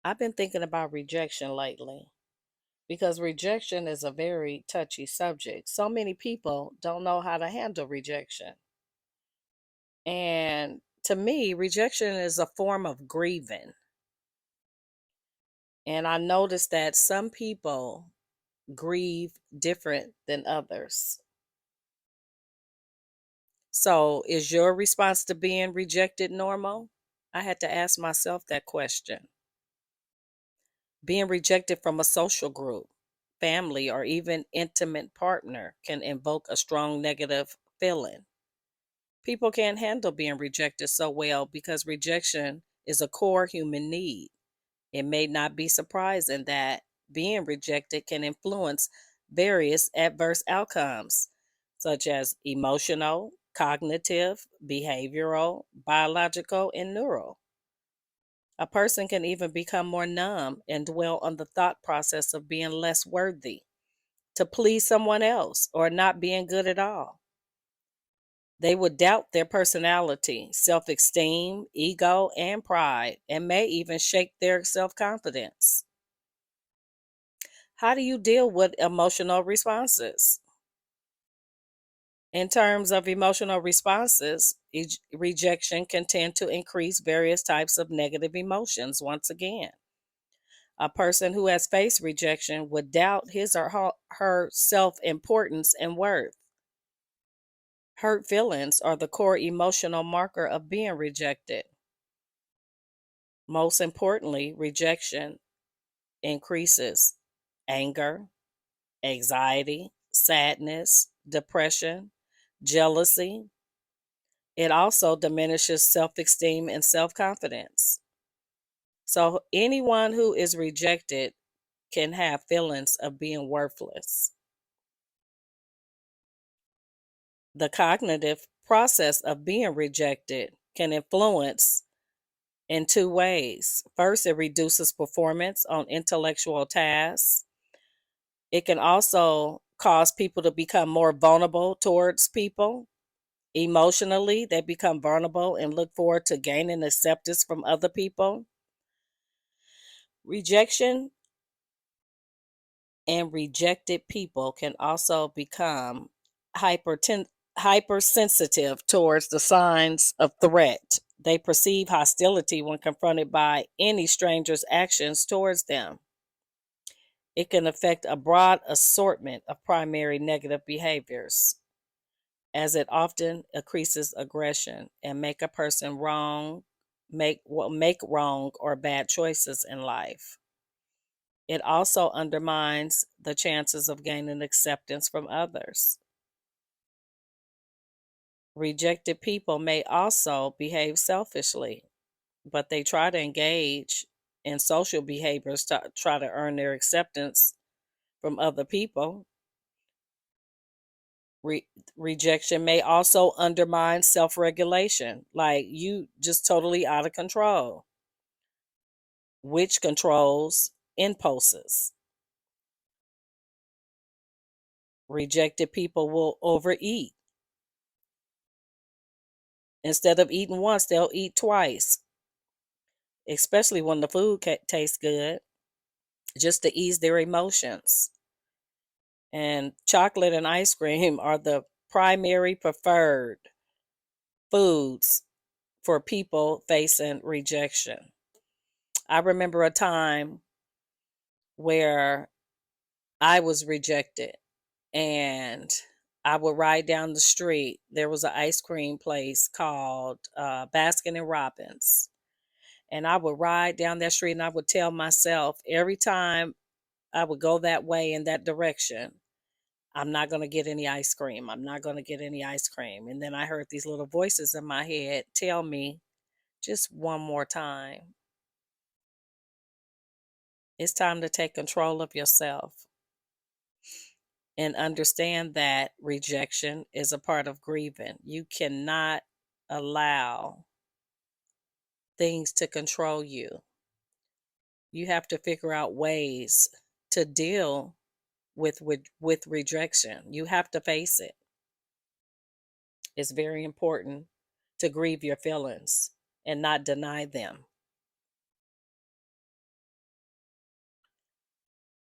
I've been thinking about rejection lately because rejection is a very touchy subject. So many people don't know how to handle rejection. And to me, rejection is a form of grieving. And I noticed that some people grieve different than others. So, is your response to being rejected normal? I had to ask myself that question. Being rejected from a social group, family, or even intimate partner can invoke a strong negative feeling. People can't handle being rejected so well because rejection is a core human need. It may not be surprising that being rejected can influence various adverse outcomes, such as emotional, cognitive, behavioral, biological, and neural. A person can even become more numb and dwell on the thought process of being less worthy, to please someone else, or not being good at all. They would doubt their personality, self esteem, ego, and pride, and may even shake their self confidence. How do you deal with emotional responses? In terms of emotional responses, rejection can tend to increase various types of negative emotions once again. A person who has faced rejection would doubt his or her self importance and worth. Hurt feelings are the core emotional marker of being rejected. Most importantly, rejection increases anger, anxiety, sadness, depression, jealousy. It also diminishes self esteem and self confidence. So, anyone who is rejected can have feelings of being worthless. The cognitive process of being rejected can influence in two ways. First, it reduces performance on intellectual tasks. It can also cause people to become more vulnerable towards people. Emotionally, they become vulnerable and look forward to gaining acceptance from other people. Rejection and rejected people can also become hypersensitive towards the signs of threat. They perceive hostility when confronted by any stranger's actions towards them. It can affect a broad assortment of primary negative behaviors, as it often increases aggression and make a person make wrong or bad choices in life. It also undermines the chances of gaining acceptance from others. Rejected people may also behave selfishly, but they try to engage in social behaviors to try to earn their acceptance from other people. Rejection may also undermine self regulation, like you just totally out of control, which controls impulses. Rejected people will overeat. Instead of eating once, they'll eat twice, especially when the food tastes good, just to ease their emotions. And chocolate and ice cream are the primary preferred foods for people facing rejection. I remember a time where I was rejected and I would ride down the street. There was an ice cream place called Baskin and Robbins. And I would ride down that street and I would tell myself every time I would go that way in that direction, I'm not going to get any ice cream. I'm not going to get any ice cream. And then I heard these little voices in my head tell me just one more time, it's time to take control of yourself and understand that rejection is a part of grieving. You cannot allow things to control you. You have to figure out ways to deal with rejection. You have to face it. It's very important to grieve your feelings and not deny them.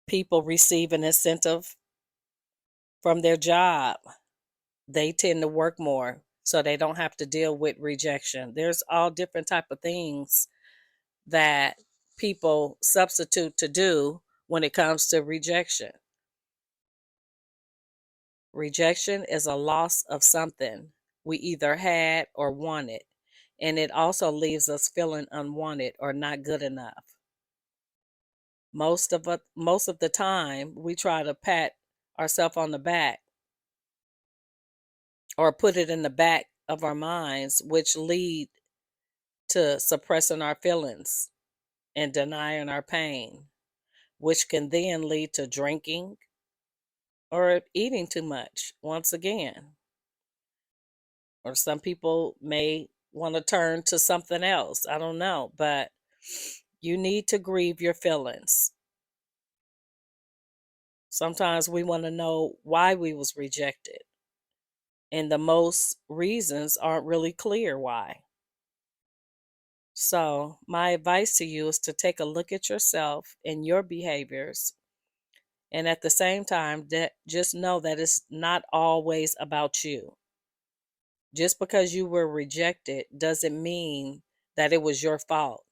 People receive an incentive from their job. They tend to work more so they don't have to deal with rejection. There's all different type of things that people substitute to do when it comes to rejection. Rejection is a loss of something we either had or wanted, and it also leaves us feeling unwanted or not good enough. Most of the time, we try to pat ourselves on the back or put it in the back of our minds, which lead to suppressing our feelings and denying our pain, which can then lead to drinking or eating too much once again. Or some people may want to turn to something else. I don't know, but you need to grieve your feelings. Sometimes we want to know why we was rejected, and the most reasons aren't really clear why. So, my advice to you is to take a look at yourself and your behaviors, and at the same time, just know that it's not always about you. Just because you were rejected doesn't mean that it was your fault.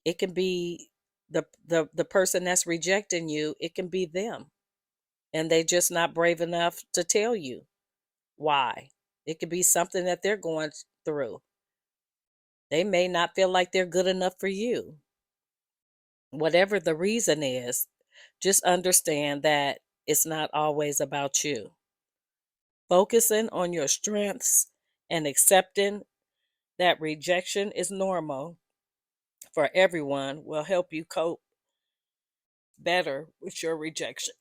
It can be the person that's rejecting you, it can be them. And they just not brave enough to tell you why. It could be something that they're going through. They may not feel like they're good enough for you. Whatever the reason is, just understand that it's not always about you. Focusing on your strengths and accepting that rejection is normal for everyone will help you cope better with your rejection.